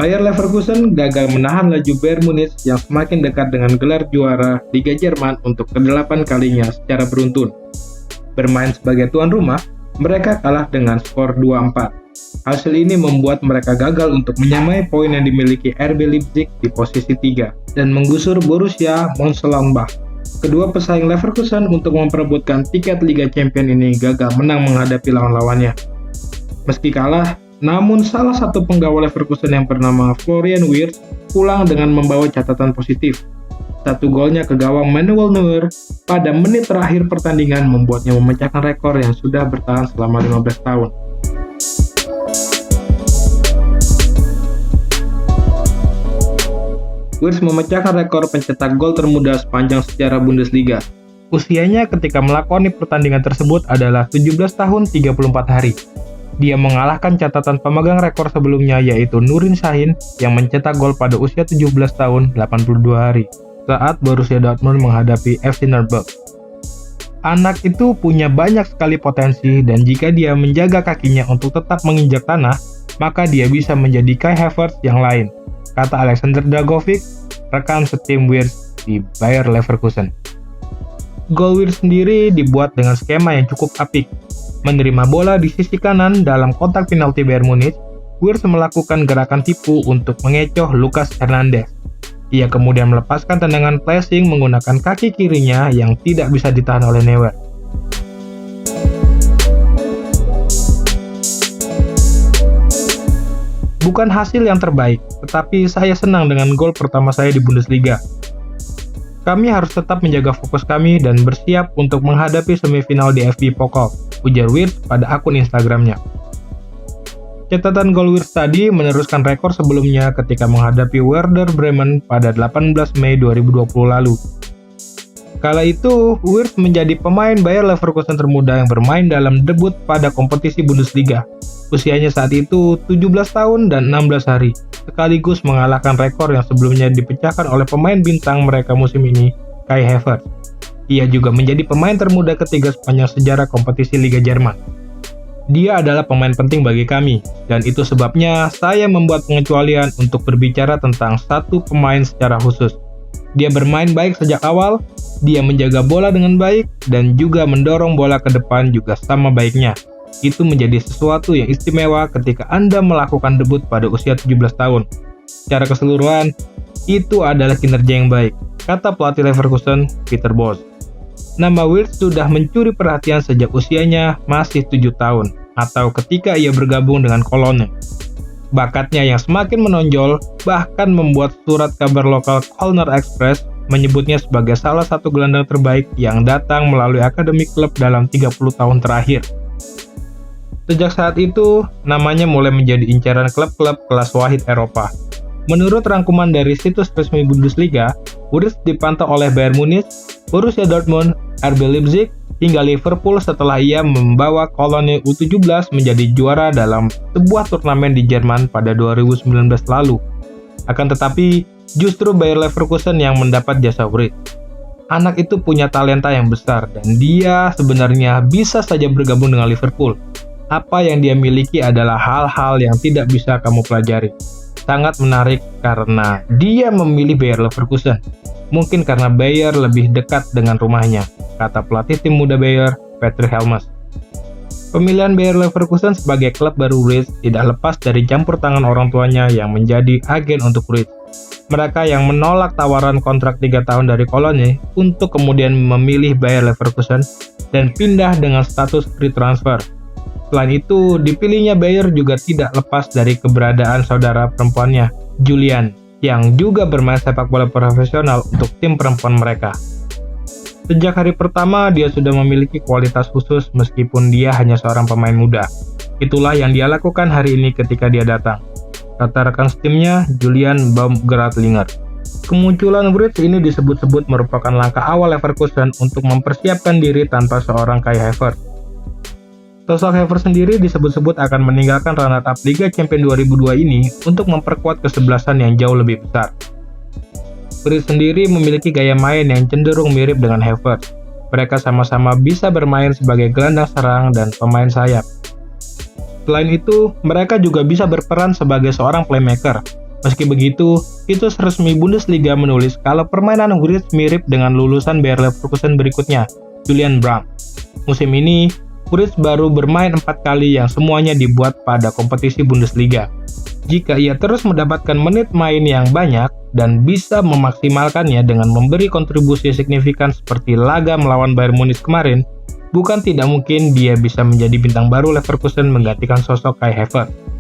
Bayer Leverkusen gagal menahan laju Bayern Munich yang semakin dekat dengan gelar juara Liga Jerman untuk ke-8 kalinya secara beruntun. Bermain sebagai tuan rumah, mereka kalah dengan skor 2-4. Hasil ini membuat mereka gagal untuk menyamai poin yang dimiliki RB Leipzig di posisi 3 dan menggusur Borussia Mönchengladbach. Kedua pesaing Leverkusen untuk memperebutkan tiket Liga Champions ini gagal menang menghadapi lawan-lawannya. Meski kalah, namun salah satu penggawa Leverkusen yang bernama Florian Wirtz pulang dengan membawa catatan positif. Satu golnya ke gawang Manuel Neuer pada menit terakhir pertandingan membuatnya memecahkan rekor yang sudah bertahan selama 15 tahun. Wirtz memecahkan rekor pencetak gol termuda sepanjang sejarah Bundesliga. Usianya ketika melakoni pertandingan tersebut adalah 17 tahun 34 hari. Dia mengalahkan catatan pemegang rekor sebelumnya yaitu Nurin Sahin yang mencetak gol pada usia 17 tahun 82 hari saat Borussia Dortmund menghadapi FC Nürnberg. Anak itu punya banyak sekali potensi dan jika dia menjaga kakinya untuk tetap menginjak tanah, maka dia bisa menjadi Kai Havertz yang lain, kata Alexander Dragovic, rekan setim Wirtz di Bayer Leverkusen. Gol Wirtz sendiri dibuat dengan skema yang cukup apik. Menerima bola di sisi kanan dalam kotak penalti Bayern Munich, Wirtz melakukan gerakan tipu untuk mengecoh Lucas Hernandez. Ia kemudian melepaskan tendangan pressing menggunakan kaki kirinya yang tidak bisa ditahan oleh Neuer. Bukan hasil yang terbaik, tetapi saya senang dengan gol pertama saya di Bundesliga. Kami harus tetap menjaga fokus kami dan bersiap untuk menghadapi semifinal di FB Pokal, ujar Wirtz pada akun Instagramnya. Catatan gol Wirtz tadi meneruskan rekor sebelumnya ketika menghadapi Werder Bremen pada 18 Mei 2020 lalu. Kala itu, Wirtz menjadi pemain Bayer Leverkusen termuda yang bermain dalam debut pada kompetisi Bundesliga. Usianya saat itu 17 tahun dan 16 hari, sekaligus mengalahkan rekor yang sebelumnya dipecahkan oleh pemain bintang mereka musim ini, Kai Havertz. Ia juga menjadi pemain termuda ketiga sepanjang sejarah kompetisi Liga Jerman. Dia adalah pemain penting bagi kami, dan itu sebabnya saya membuat pengecualian untuk berbicara tentang satu pemain secara khusus. Dia bermain baik sejak awal, dia menjaga bola dengan baik, dan juga mendorong bola ke depan juga sama baiknya. Itu menjadi sesuatu yang istimewa ketika Anda melakukan debut pada usia 17 tahun. Secara keseluruhan, itu adalah kinerja yang baik, kata pelatih Leverkusen, Peter Bosz. Nama Wirtz sudah mencuri perhatian sejak usianya masih 7 tahun, atau ketika ia bergabung dengan Cologne. Bakatnya yang semakin menonjol bahkan membuat surat kabar lokal Kölner Express menyebutnya sebagai salah satu gelandang terbaik yang datang melalui akademi klub dalam 30 tahun terakhir. Sejak saat itu, namanya mulai menjadi incaran klub-klub kelas wahid Eropa. Menurut rangkuman dari situs resmi Bundesliga, Wirtz dipantau oleh Bayern Munich, Borussia Dortmund, RB Leipzig, hingga Liverpool setelah ia membawa Cologne U17 menjadi juara dalam sebuah turnamen di Jerman pada 2019 lalu. Akan tetapi, justru Bayer Leverkusen yang mendapat jasa Wirtz. Anak itu punya talenta yang besar dan dia sebenarnya bisa saja bergabung dengan Liverpool. Apa yang dia miliki adalah hal-hal yang tidak bisa kamu pelajari. Sangat menarik karena dia memilih Bayer Leverkusen. Mungkin karena Bayer lebih dekat dengan rumahnya, kata pelatih tim muda Bayer, Patrick Helmes. Pemilihan Bayer Leverkusen sebagai klub baru Wirtz tidak lepas dari campur tangan orang tuanya yang menjadi agen untuk Wirtz. Mereka yang menolak tawaran kontrak 3 tahun dari Cologne untuk kemudian memilih Bayer Leverkusen dan pindah dengan status free transfer. Selain itu, dipilihnya Bayer juga tidak lepas dari keberadaan saudara perempuannya, Julian, yang juga bermain sepak bola profesional untuk tim perempuan mereka. Sejak hari pertama, dia sudah memiliki kualitas khusus meskipun dia hanya seorang pemain muda. Itulah yang dia lakukan hari ini ketika dia datang, kata rekan timnya, Julian Baumgartlinger. Kemunculan Wirtz ini disebut-sebut merupakan langkah awal Leverkusen untuk mempersiapkan diri tanpa seorang Kai Havertz. Sosok Havertz sendiri disebut-sebut akan meninggalkan runner-up Liga Champions 2002 ini untuk memperkuat kesebelasan yang jauh lebih besar. Wirtz sendiri memiliki gaya main yang cenderung mirip dengan Havertz. Mereka sama-sama bisa bermain sebagai gelandang serang dan pemain sayap. Selain itu, mereka juga bisa berperan sebagai seorang playmaker. Meski begitu, situs resmi Bundesliga menulis kalau permainan Wirtz mirip dengan lulusan Bayer Leverkusen berikutnya, Julian Brandt. Musim ini, Wirtz baru bermain 4 kali yang semuanya dibuat pada kompetisi Bundesliga. Jika ia terus mendapatkan menit main yang banyak dan bisa memaksimalkannya dengan memberi kontribusi signifikan seperti laga melawan Bayern Munich kemarin, bukan tidak mungkin dia bisa menjadi bintang baru Leverkusen menggantikan sosok Kai Havertz.